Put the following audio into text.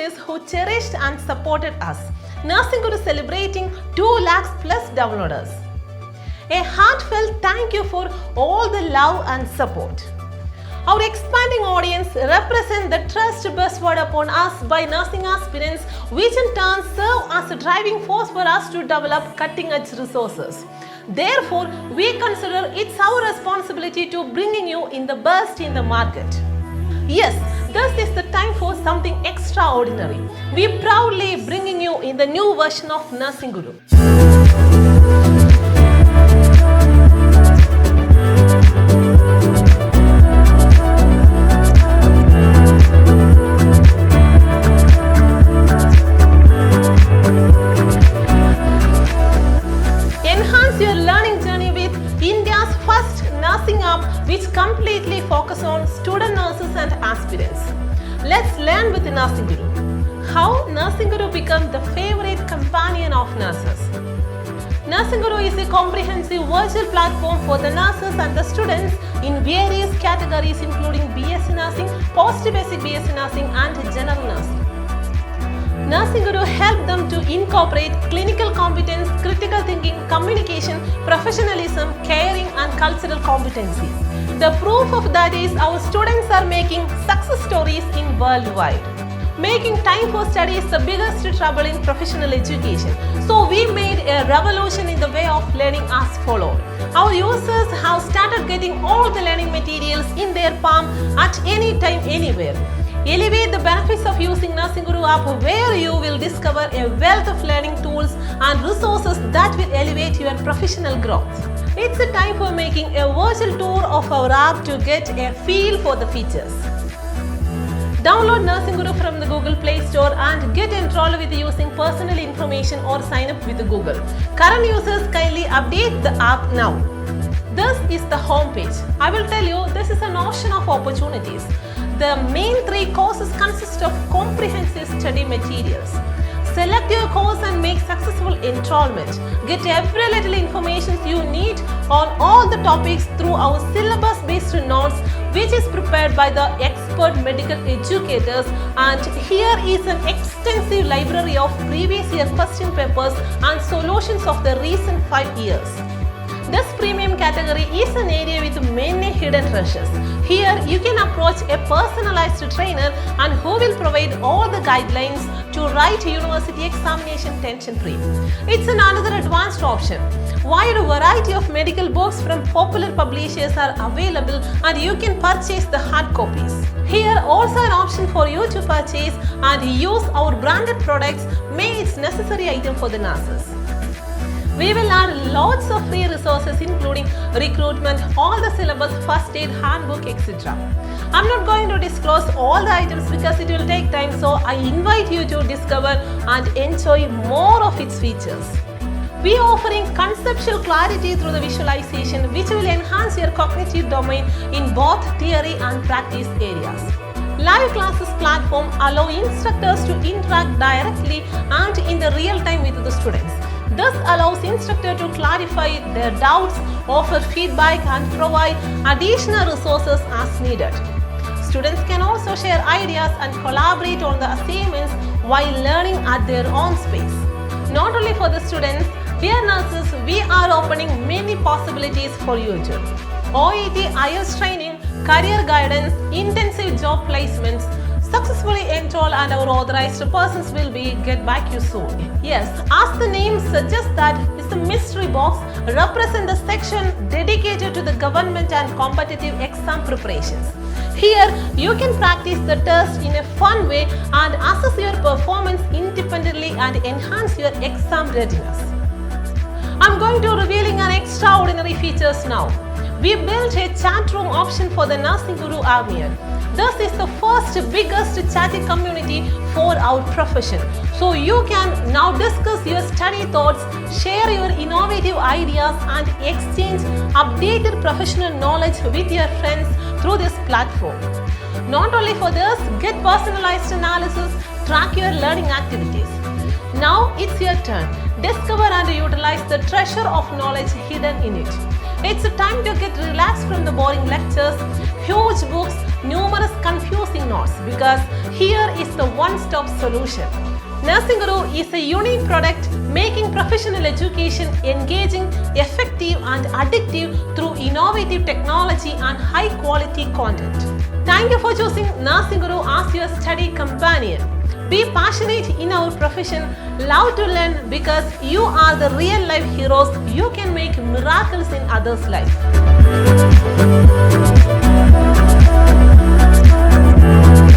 audiences who cherished and supported us. Nursing Guru celebrating 2 lakhs plus downloaders. A heartfelt thank you for all the love and support. Our expanding audience represent the trust bestowed upon us by nursing aspirants, which in turn serve as a driving force for us to develop cutting-edge resources. Therefore, we consider it's our responsibility to bringing you in the best in the market. Yes, this is the time for something extraordinary. We proudly bringing you in the new version of Nursing Guru. Which completely focus on student nurses and aspirants. Let's learn with Nursing Guru. How Nursing Guru become the favorite companion of nurses. Nursing Guru is a comprehensive virtual platform for the nurses and the students in various categories including BSc Nursing, Post-Basic BSc Nursing and General Nursing. Nursing Guru help them to incorporate clinical competence, critical thinking, communication, professionalism, caring and cultural competency. The proof of that is our students are making success stories in worldwide. Making time for study is the biggest trouble in professional education. So we made a revolution in the way of learning as follows. Our users have started getting all the learning materials in their palm at any time, anywhere. Elevate the benefits of using Nursing Guru app where you will discover a wealth of learning tools and resources that will elevate your professional growth. It's a time for making a virtual tour of our app to get a feel for the features. Download Nursing Guru from the Google Play Store and get enrolled with using personal information or sign up with Google. Current users kindly update the app now. This is the home page. I will tell you this is an ocean of opportunities. The main 3 courses consist of comprehensive study materials. Select your course and make successful enrollment. Get every little information you need on all the topics through our syllabus-based notes, which is prepared by the expert medical educators. And here is an extensive library of previous year question papers and solutions of the recent 5 years. This premium category is an area with many hidden treasures. Here you can approach a personalized trainer and who will provide all the guidelines to write university examination tension-free. It's another advanced option. Wide variety of medical books from popular publishers are available and you can purchase the hard copies. Here also an option for you to purchase and use our branded products made its necessary item for the nurses. We will add lots of free resources including recruitment, all the syllabus, first aid, handbook, etc. I'm not going to disclose all the items because it will take time, so I invite you to discover and enjoy more of its features. We are offering conceptual clarity through the visualization which will enhance your cognitive domain in both theory and practice areas. Live classes platform allow instructors to interact directly and in the real time with the students. This allows instructor to clarify their doubts, offer feedback and provide additional resources as needed. Students can also share ideas and collaborate on the assignments while learning at their own space. Not only for the students, dear nurses, we are opening many possibilities for you too. OET IELTS training, career guidance, intensive job placements, successfully enroll and our authorized persons will get back you soon. Yes, as the name suggests that it's a mystery box represent the section dedicated to the government and competitive exam preparations. Here you can practice the test in a fun way and assess your performance independently and enhance your exam readiness. I'm going to revealing an extraordinary features now. We built a chat room option for the Nursing Guru Army. This is the first biggest chatting community for our profession. So you can now discuss your study thoughts, share your innovative ideas and exchange updated professional knowledge with your friends through this platform. Not only for this, get personalized analysis, track your learning activities. Now it's your turn. Discover and utilize the treasure of knowledge hidden in it. It's a time to get relaxed from the boring lectures, huge books, numerous confusing notes, because here is the one-stop solution. Nursing Guru is a unique product making professional education engaging, effective and addictive through innovative technology and high-quality content. Thank you for choosing Nursing Guru as your study companion. Be passionate in our profession, love to learn, because you are the real life heroes. You can make miracles in others' life.